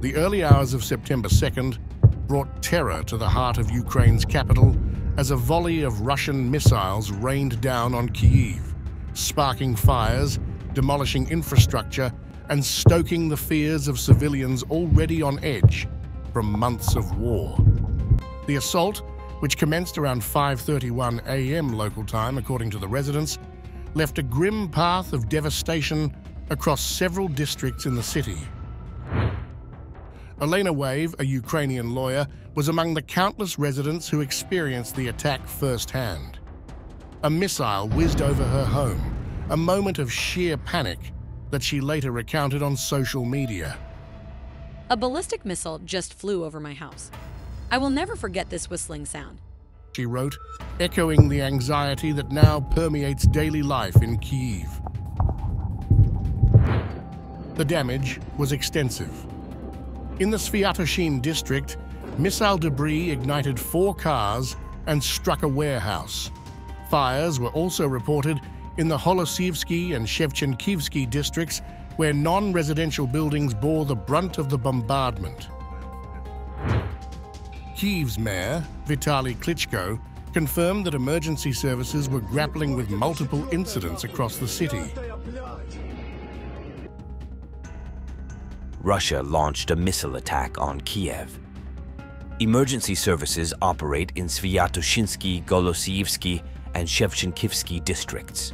The early hours of September 2nd brought terror to the heart of Ukraine's capital as a volley of Russian missiles rained down on Kyiv, sparking fires, demolishing infrastructure, and stoking the fears of civilians already on edge from months of war. The assault, which commenced around 5:31 a.m. local time, according to the residents, left a grim path of devastation across several districts in the city. Elena Wave, a Ukrainian lawyer, was among the countless residents who experienced the attack firsthand. A missile whizzed over her home, a moment of sheer panic that she later recounted on social media. A ballistic missile just flew over my house. I will never forget this whistling sound, she wrote, echoing the anxiety that now permeates daily life in Kyiv. The damage was extensive. In the Sviatoshin district, missile debris ignited 4 cars and struck a warehouse. Fires were also reported in the Holosivsky and Shevchenkivsky districts, where non-residential buildings bore the brunt of the bombardment. Kyiv's mayor, Vitaly Klitschko, confirmed that emergency services were grappling with multiple incidents across the city. Russia launched a missile attack on Kiev. Emergency services operate in Sviatoshinsky, Golosiivsky, and Shevchenkivsky districts.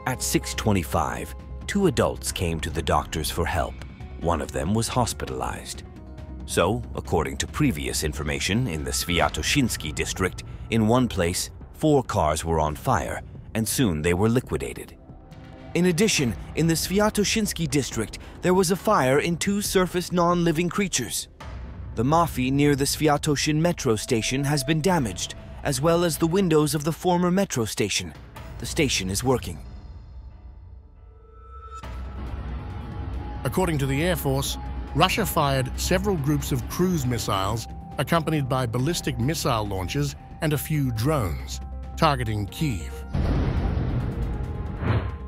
At 6:25, 2 adults came to the doctors for help. One of them was hospitalized. So, according to previous information in the Sviatoshinsky district, in one place, 4 cars were on fire, and soon they were liquidated. In addition, in the Sviatoshinsky district, there was a fire in 2 surface non-living creatures. The Mafi near the Sviatoshin metro station has been damaged, as well as the windows of the former metro station. The station is working. According to the Air Force, Russia fired several groups of cruise missiles accompanied by ballistic missile launches and a few drones, targeting Kyiv.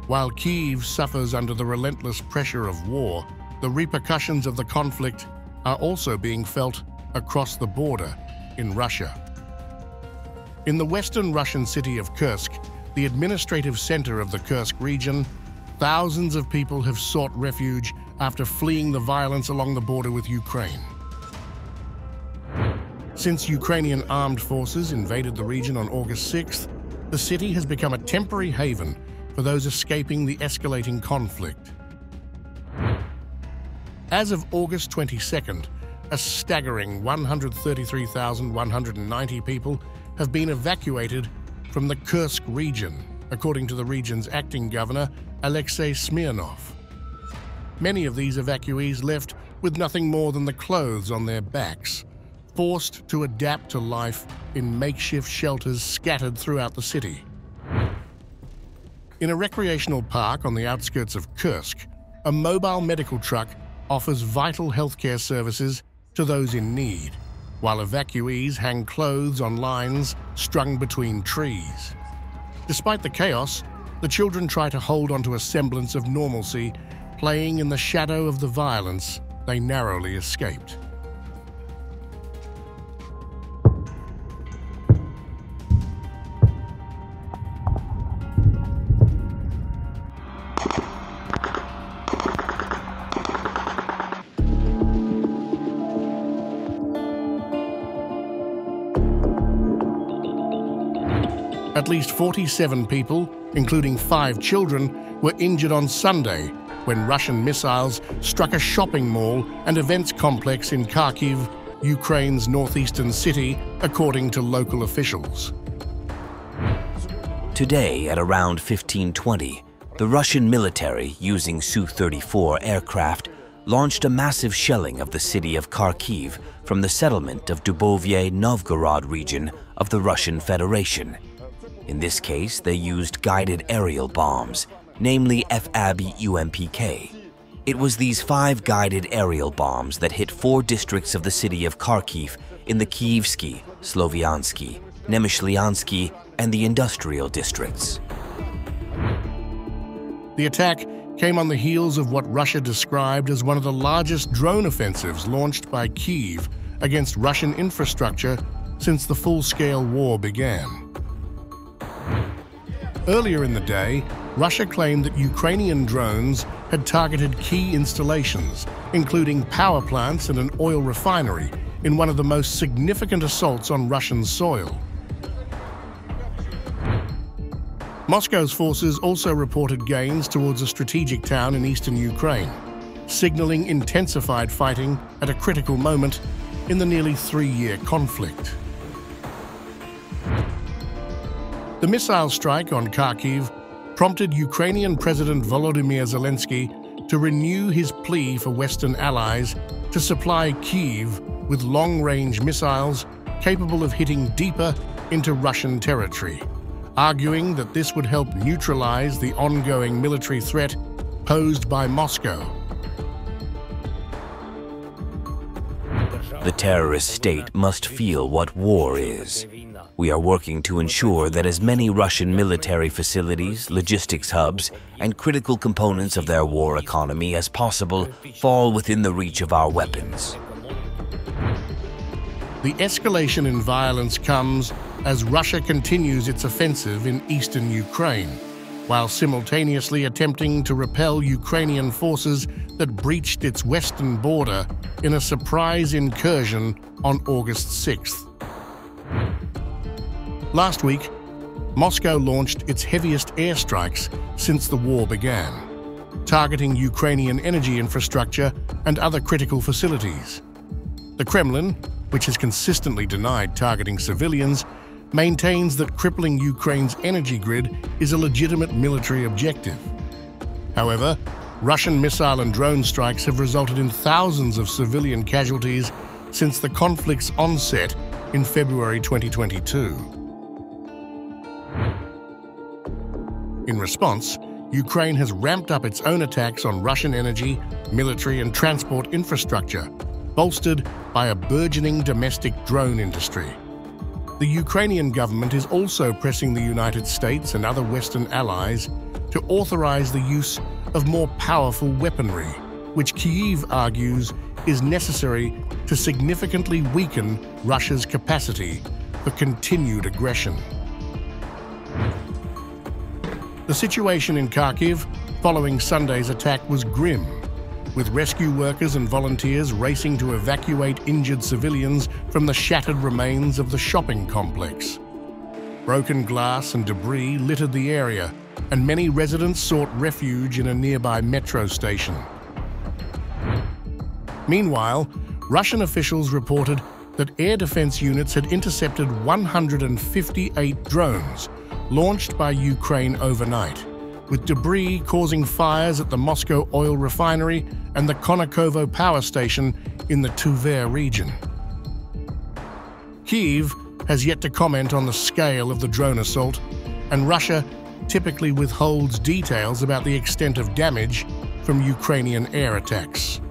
While Kyiv suffers under the relentless pressure of war, the repercussions of the conflict are also being felt across the border in Russia. In the western Russian city of Kursk, the administrative center of the Kursk region, thousands of people have sought refuge after fleeing the violence along the border with Ukraine. Since Ukrainian armed forces invaded the region on August 6th, the city has become a temporary haven for those escaping the escalating conflict. As of August 22nd, a staggering 133,190 people have been evacuated from the Kursk region, according to the region's acting governor, Alexei Smirnov. Many of these evacuees left with nothing more than the clothes on their backs, forced to adapt to life in makeshift shelters scattered throughout the city. In a recreational park on the outskirts of Kursk, a mobile medical truck offers vital healthcare services to those in need, while evacuees hang clothes on lines strung between trees. Despite the chaos, the children try to hold onto a semblance of normalcy, playing in the shadow of the violence they narrowly escaped. At least 47 people, including 5 children, were injured on Sunday when Russian missiles struck a shopping mall and events complex in Kharkiv, Ukraine's northeastern city, according to local officials. Today, at around 15:20, the Russian military, using Su-34 aircraft, launched a massive shelling of the city of Kharkiv from the settlement of Dubovye Novgorod region of the Russian Federation. In this case, they used guided aerial bombs, namely FAB-UMPK. It was these 5 guided aerial bombs that hit 4 districts of the city of Kharkiv in the Kyivsky, Sloviansky, Nemyshlyansky, and the industrial districts. The attack came on the heels of what Russia described as one of the largest drone offensives launched by Kyiv against Russian infrastructure since the full-scale war began. Earlier in the day, Russia claimed that Ukrainian drones had targeted key installations, including power plants and an oil refinery, in one of the most significant assaults on Russian soil. Moscow's forces also reported gains towards a strategic town in eastern Ukraine, signaling intensified fighting at a critical moment in the nearly 3-year conflict. The missile strike on Kharkiv prompted Ukrainian President Volodymyr Zelensky to renew his plea for Western allies to supply Kyiv with long-range missiles capable of hitting deeper into Russian territory, arguing that this would help neutralize the ongoing military threat posed by Moscow. The terrorist state must feel what war is. We are working to ensure that as many Russian military facilities, logistics hubs, and critical components of their war economy as possible fall within the reach of our weapons. The escalation in violence comes as Russia continues its offensive in eastern Ukraine, while simultaneously attempting to repel Ukrainian forces that breached its western border in a surprise incursion on August 6th. Last week, Moscow launched its heaviest airstrikes since the war began, targeting Ukrainian energy infrastructure and other critical facilities. The Kremlin, which has consistently denied targeting civilians, maintains that crippling Ukraine's energy grid is a legitimate military objective. However, Russian missile and drone strikes have resulted in thousands of civilian casualties since the conflict's onset in February 2022. In response, Ukraine has ramped up its own attacks on Russian energy, military, and transport infrastructure, bolstered by a burgeoning domestic drone industry. The Ukrainian government is also pressing the United States and other Western allies to authorize the use of more powerful weaponry, which Kyiv argues is necessary to significantly weaken Russia's capacity for continued aggression. The situation in Kharkiv following Sunday's attack was grim, with rescue workers and volunteers racing to evacuate injured civilians from the shattered remains of the shopping complex. Broken glass and debris littered the area, and many residents sought refuge in a nearby metro station. Meanwhile, Russian officials reported that air defense units had intercepted 158 drones launched by Ukraine overnight, with debris causing fires at the Moscow oil refinery and the Konikovo power station in the Tver region. Kyiv has yet to comment on the scale of the drone assault, and Russia typically withholds details about the extent of damage from Ukrainian air attacks.